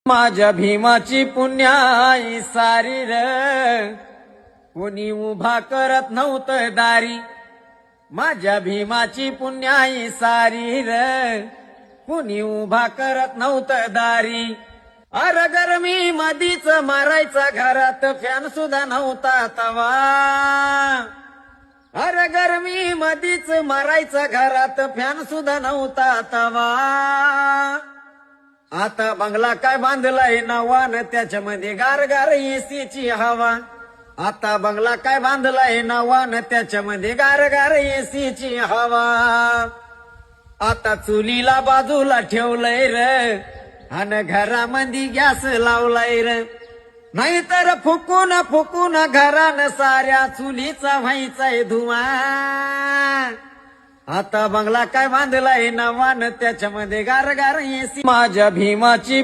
माझ्या भीमाची पुण्याई सारी र कोणी उभा करत नव्हतं दारी. माझ्या भीमाची पुण्याई सारी र कोणी उभा करत नव्हतं दारी. अरे गरमी मधीच मारायचा घरात फॅन सुद्धा नव्हता तवा. अरे गरमी मधीच मारायचा घरात फॅन सुद्धा नव्हता तवा. आता बंगला काय बांधलाय नवान त्याच्यामध्ये गारगार एसीची हवा. आता बंगला काय बांधलाय नवान त्याच्यामध्ये गारगार एसीची हवा. आता चुलीला बाजूला ठेवलंय र अन घरामध्ये गॅस लावलाय र. नाहीतर फुकून फुकून घरान साऱ्या चुलीचा व्हायचाय धुवा. आता बंगला काय बांधलाय नवान त्याच्यामध्ये गारगार एसी. माझ्या भीमाची